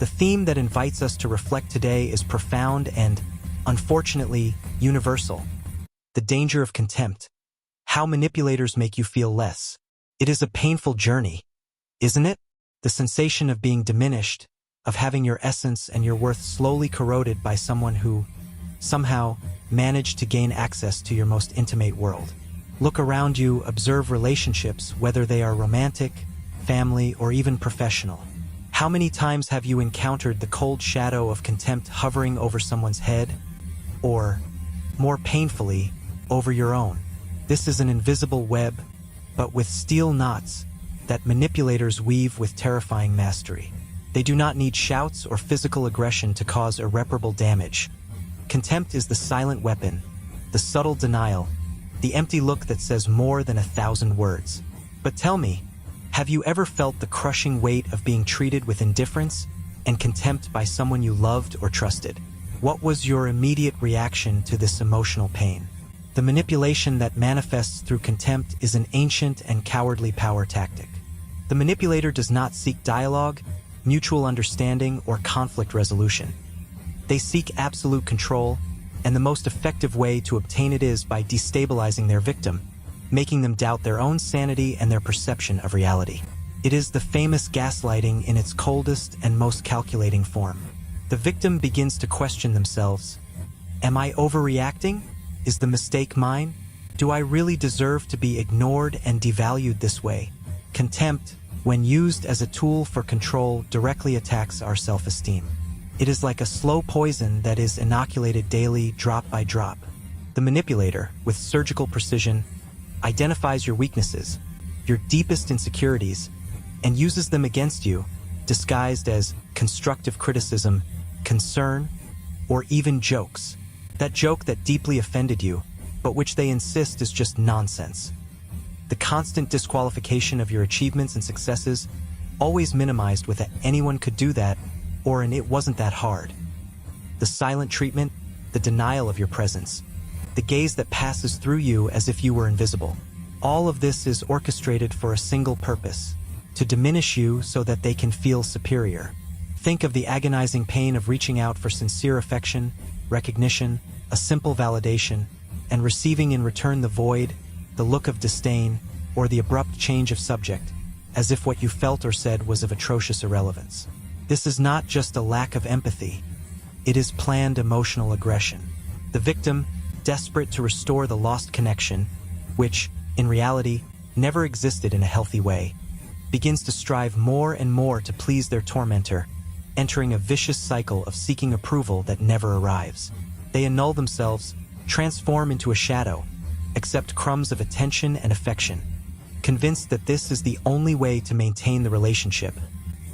The theme that invites us to reflect today is profound and, unfortunately, universal. The danger of contempt. How manipulators make you feel less. It is a painful journey, isn't it? The sensation of being diminished, of having your essence and your worth slowly corroded by someone who, somehow, managed to gain access to your most intimate world. Look around you, observe relationships, whether they are romantic, family, or even professional. How many times have you encountered the cold shadow of contempt hovering over someone's head? Or, more painfully, over your own? This is an invisible web, but with steel knots, that manipulators weave with terrifying mastery. They do not need shouts or physical aggression to cause irreparable damage. Contempt is the silent weapon, the subtle denial, the empty look that says more than 1,000 words. But tell me, have you ever felt the crushing weight of being treated with indifference and contempt by someone you loved or trusted? What was your immediate reaction to this emotional pain? The manipulation that manifests through contempt is an ancient and cowardly power tactic. The manipulator does not seek dialogue, mutual understanding, or conflict resolution. They seek absolute control, and the most effective way to obtain it is by destabilizing their victim, making them doubt their own sanity and their perception of reality. It is the famous gaslighting in its coldest and most calculating form. The victim begins to question themselves. Am I overreacting? Is the mistake mine? Do I really deserve to be ignored and devalued this way? Contempt, when used as a tool for control, directly attacks our self-esteem. It is like a slow poison that is inoculated daily, drop by drop. The manipulator, with surgical precision, identifies your weaknesses, your deepest insecurities, and uses them against you, disguised as constructive criticism, concern, or even jokes. That joke that deeply offended you, but which they insist is just nonsense. The constant disqualification of your achievements and successes, always minimized with a "anyone could do that," or an "it wasn't that hard." The silent treatment, the denial of your presence, the gaze that passes through you as if you were invisible. All of this is orchestrated for a single purpose: to diminish you so that they can feel superior. Think of the agonizing pain of reaching out for sincere affection, recognition, a simple validation, and receiving in return the void, the look of disdain, or the abrupt change of subject, as if what you felt or said was of atrocious irrelevance. This is not just a lack of empathy. It is planned emotional aggression. The victim, desperate to restore the lost connection, which, in reality, never existed in a healthy way, begins to strive more and more to please their tormentor, entering a vicious cycle of seeking approval that never arrives. They annul themselves, transform into a shadow, accept crumbs of attention and affection, convinced that this is the only way to maintain the relationship,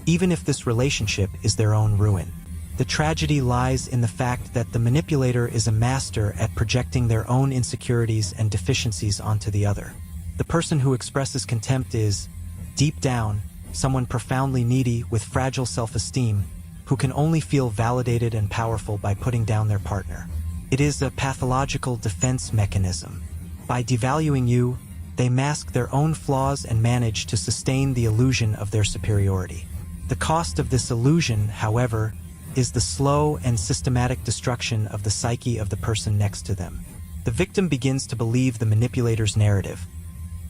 even if this relationship is their own ruin. The tragedy lies in the fact that the manipulator is a master at projecting their own insecurities and deficiencies onto the other. The person who expresses contempt is, deep down, someone profoundly needy with fragile self-esteem, who can only feel validated and powerful by putting down their partner. It is a pathological defense mechanism. By devaluing you, they mask their own flaws and manage to sustain the illusion of their superiority. The cost of this illusion, however, is the slow and systematic destruction of the psyche of the person next to them. The victim begins to believe the manipulator's narrative.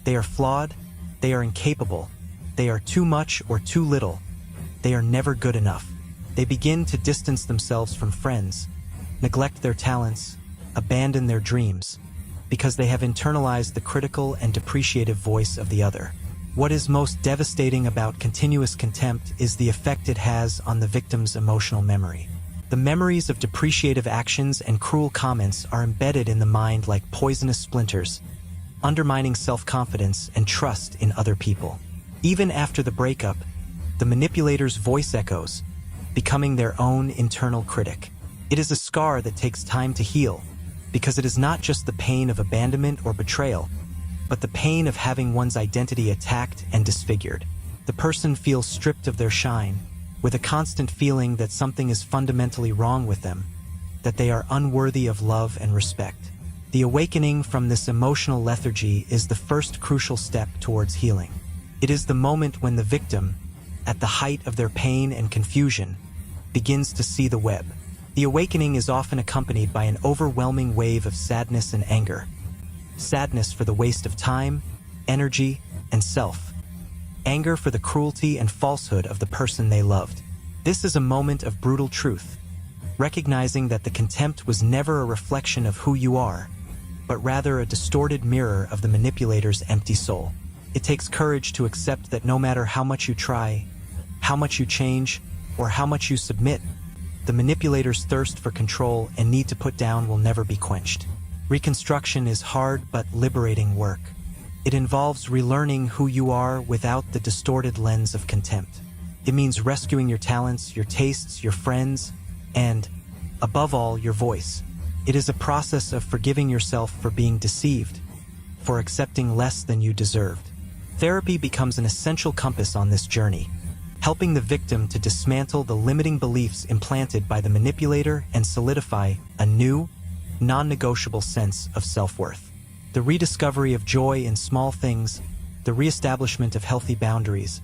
They are flawed, they are incapable, they are too much or too little, they are never good enough. They begin to distance themselves from friends, neglect their talents, abandon their dreams, because they have internalized the critical and depreciative voice of the other. What is most devastating about continuous contempt is the effect it has on the victim's emotional memory. The memories of depreciative actions and cruel comments are embedded in the mind like poisonous splinters, undermining self-confidence and trust in other people. Even after the breakup, the manipulator's voice echoes, becoming their own internal critic. It is a scar that takes time to heal, because it is not just the pain of abandonment or betrayal, but the pain of having one's identity attacked and disfigured. The person feels stripped of their shine, with a constant feeling that something is fundamentally wrong with them, that they are unworthy of love and respect. The awakening from this emotional lethargy is the first crucial step towards healing. It is the moment when the victim, at the height of their pain and confusion, begins to see the web. The awakening is often accompanied by an overwhelming wave of sadness and anger. Sadness for the waste of time, energy, and self. Anger for the cruelty and falsehood of the person they loved. This is a moment of brutal truth, recognizing that the contempt was never a reflection of who you are, but rather a distorted mirror of the manipulator's empty soul. It takes courage to accept that no matter how much you try, how much you change, or how much you submit, the manipulator's thirst for control and need to put down will never be quenched. Reconstruction is hard but liberating work. It involves relearning who you are without the distorted lens of contempt. It means rescuing your talents, your tastes, your friends, and, above all, your voice. It is a process of forgiving yourself for being deceived, for accepting less than you deserved. Therapy becomes an essential compass on this journey, helping the victim to dismantle the limiting beliefs implanted by the manipulator and solidify a new, non-negotiable sense of self-worth. The rediscovery of joy in small things, the reestablishment of healthy boundaries,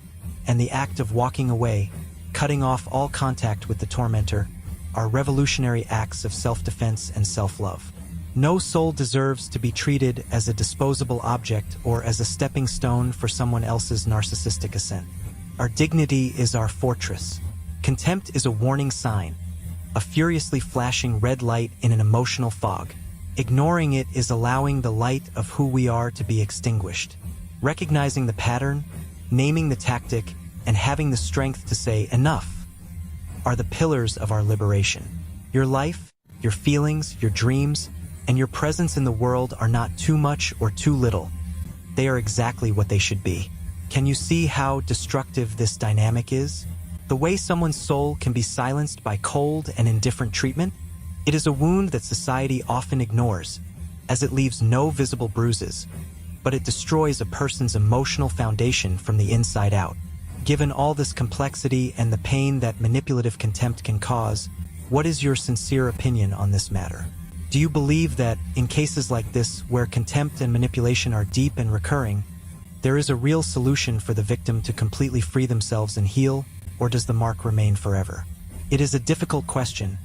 and the act of walking away, cutting off all contact with the tormentor, are revolutionary acts of self-defense and self-love. No soul deserves to be treated as a disposable object or as a stepping stone for someone else's narcissistic ascent. Our dignity is our fortress. Contempt is a warning sign, a furiously flashing red light in an emotional fog. Ignoring it is allowing the light of who we are to be extinguished. Recognizing the pattern, naming the tactic, and having the strength to say enough are the pillars of our liberation. Your life, your feelings, your dreams, and your presence in the world are not too much or too little. They are exactly what they should be. Can you see how destructive this dynamic is? The way someone's soul can be silenced by cold and indifferent treatment? It is a wound that society often ignores, as it leaves no visible bruises, but it destroys a person's emotional foundation from the inside out. Given all this complexity and the pain that manipulative contempt can cause, what is your sincere opinion on this matter? Do you believe that, in cases like this, where contempt and manipulation are deep and recurring, there is a real solution for the victim to completely free themselves and heal, or does the mark remain forever? It is a difficult question,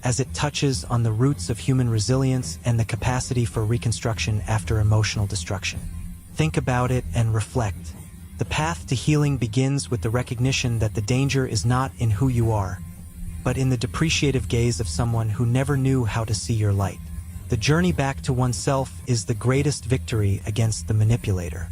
as it touches on the roots of human resilience and the capacity for reconstruction after emotional destruction. Think about it and reflect. The path to healing begins with the recognition that the danger is not in who you are, but in the depreciative gaze of someone who never knew how to see your light. The journey back to oneself is the greatest victory against the manipulator.